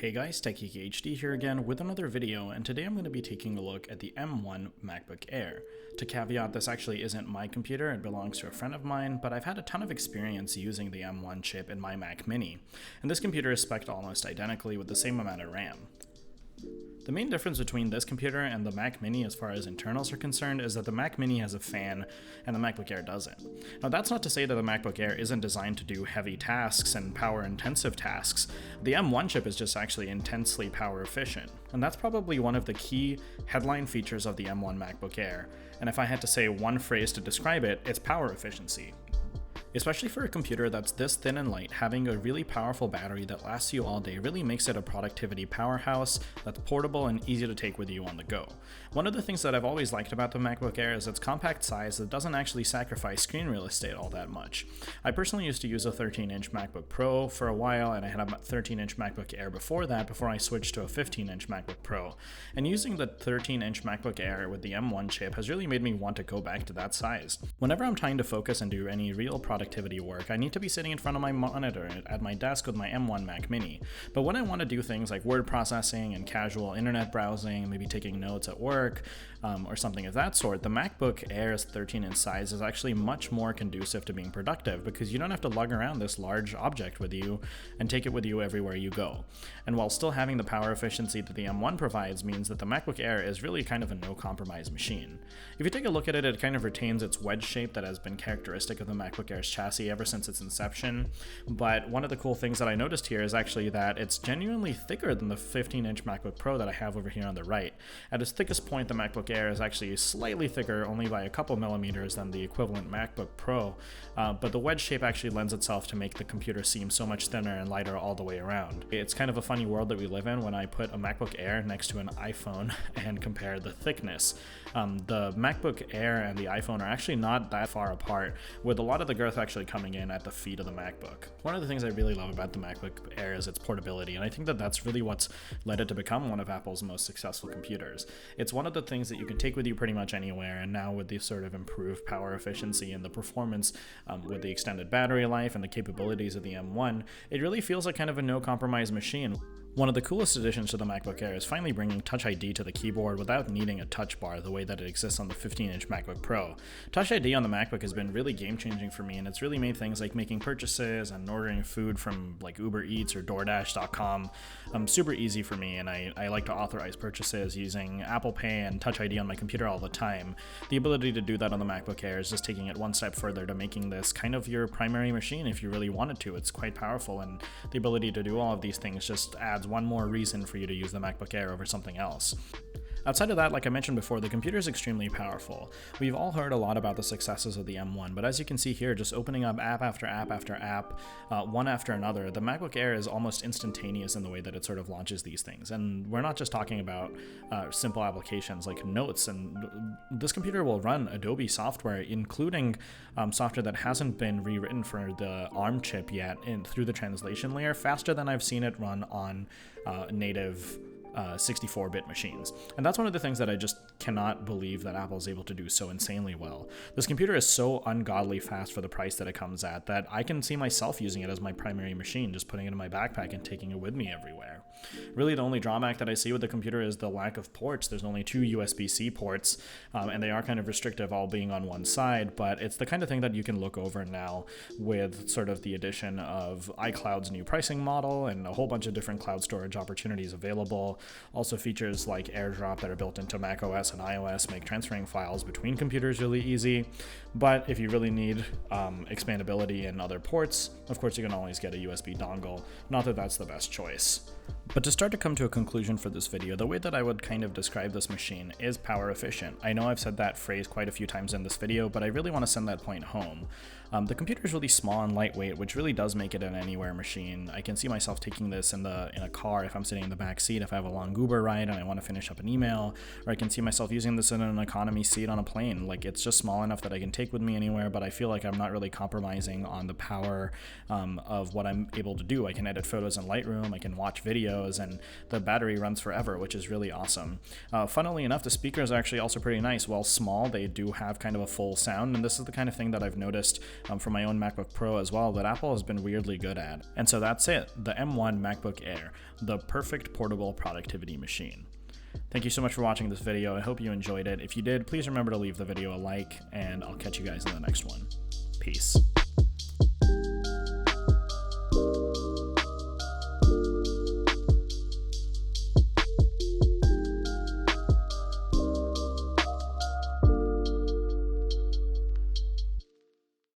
Hey guys, TechGeek here again with another video, and today I'm going to be taking a look at the M1 MacBook Air. To caveat, this actually isn't my computer, it belongs to a friend of mine, but I've had a ton of experience using the M1 chip in my Mac Mini, and this computer is spec'd almost identically with the same amount of RAM. The main difference between this computer and the Mac Mini as far as internals are concerned is that the Mac Mini has a fan and the MacBook Air doesn't. Now that's not to say that the MacBook Air isn't designed to do heavy tasks and power intensive tasks. The M1 chip is just actually intensely power efficient, and that's probably one of the key headline features of the M1 MacBook Air, and if I had to say one phrase to describe it, it's power efficiency. Especially for a computer that's this thin and light, having a really powerful battery that lasts you all day really makes it a productivity powerhouse that's portable and easy to take with you on the go. One of the things that I've always liked about the MacBook Air is its compact size that doesn't actually sacrifice screen real estate all that much. I personally used to use a 13-inch MacBook Pro for a while, and I had a 13-inch MacBook Air before that, before I switched to a 15-inch MacBook Pro. And using the 13-inch MacBook Air with the M1 chip has really made me want to go back to that size. Whenever I'm trying to focus and do any real productivity work, I need to be sitting in front of my monitor at my desk with my M1 Mac Mini. But when I want to do things like word processing and casual internet browsing, maybe taking notes at work, or something of that sort, the MacBook Air's 13-inch size is actually much more conducive to being productive because you don't have to lug around this large object with you and take it with you everywhere you go. And while still having the power efficiency that the M1 provides means that the MacBook Air is really kind of a no-compromise machine. If you take a look at it, it kind of retains its wedge shape that has been characteristic of the MacBook Air's chassis ever since its inception, but one of the cool things that I noticed here is actually that it's genuinely thicker than the 15-inch MacBook Pro that I have over here on the right. At its thickest point, the MacBook Air is actually slightly thicker, only by a couple millimeters, than the equivalent MacBook Pro, but the wedge shape actually lends itself to make the computer seem so much thinner and lighter all the way around. It's kind of a funny world that we live in when I put a MacBook Air next to an iPhone and compare the thickness. The MacBook Air and the iPhone are actually not that far apart, with a lot of the girth actually coming in at the feet of the MacBook. One of the things I really love about the MacBook Air is its portability, and I think that that's really what's led it to become one of Apple's most successful computers. It's one of the things that you can take with you pretty much anywhere, and now with the sort of improved power efficiency and the performance with the extended battery life and the capabilities of the M1, it really feels like kind of a no-compromise machine. One of the coolest additions to the MacBook Air is finally bringing Touch ID to the keyboard without needing a touch bar the way that it exists on the 15-inch MacBook Pro. Touch ID on the MacBook has been really game-changing for me, and it's really made things like making purchases and ordering food from like Uber Eats or DoorDash.com super easy for me, and I like to authorize purchases using Apple Pay and Touch ID on my computer all the time. The ability to do that on the MacBook Air is just taking it one step further to making this kind of your primary machine if you really wanted to. It's quite powerful, and the ability to do all of these things just adds one more reason for you to use the MacBook Air over something else. Outside of that, like I mentioned before, the computer is extremely powerful. We've all heard a lot about the successes of the M1, but as you can see here, just opening up app after app after app, one after another, the MacBook Air is almost instantaneous in the way that it sort of launches these things. And we're not just talking about simple applications like Notes, and this computer will run Adobe software, including software that hasn't been rewritten for the ARM chip yet through the translation layer, faster than I've seen it run on native 64-bit machines. And that's one of the things that I just cannot believe that Apple is able to do so insanely well. This computer is so ungodly fast for the price that it comes at that I can see myself using it as my primary machine, just putting it in my backpack and taking it with me everywhere. Really, the only drawback that I see with the computer is the lack of ports. There's only 2 USB-C ports, and they are kind of restrictive, all being on one side, but it's the kind of thing that you can look over now with sort of the addition of iCloud's new pricing model and a whole bunch of different cloud storage opportunities available. Also, features like AirDrop that are built into macOS and iOS make transferring files between computers really easy. But if you really need expandability in other ports, of course you can always get a USB dongle. Not that that's the best choice. But to start to come to a conclusion for this video, the way that I would kind of describe this machine is power efficient. I know I've said that phrase quite a few times in this video, but I really want to send that point home. The computer is really small and lightweight, which really does make it an anywhere machine. I can see myself taking this in a car if I'm sitting in the back seat, if I have a long Uber ride and I want to finish up an email, or I can see myself using this in an economy seat on a plane. Like, it's just small enough that I can take with me anywhere, but I feel like I'm not really compromising on the power of what I'm able to do. I can edit photos in Lightroom, I can watch videos, videos, and the battery runs forever, which is really awesome. Funnily enough, the speakers are actually also pretty nice. While small, they do have kind of a full sound, and this is the kind of thing that I've noticed from my own MacBook Pro as well, that Apple has been weirdly good at. And so that's it, the M1 MacBook Air, the perfect portable productivity machine. Thank you so much for watching this video. I hope you enjoyed it. If you did, please remember to leave the video a like, and I'll catch you guys in the next one. Peace.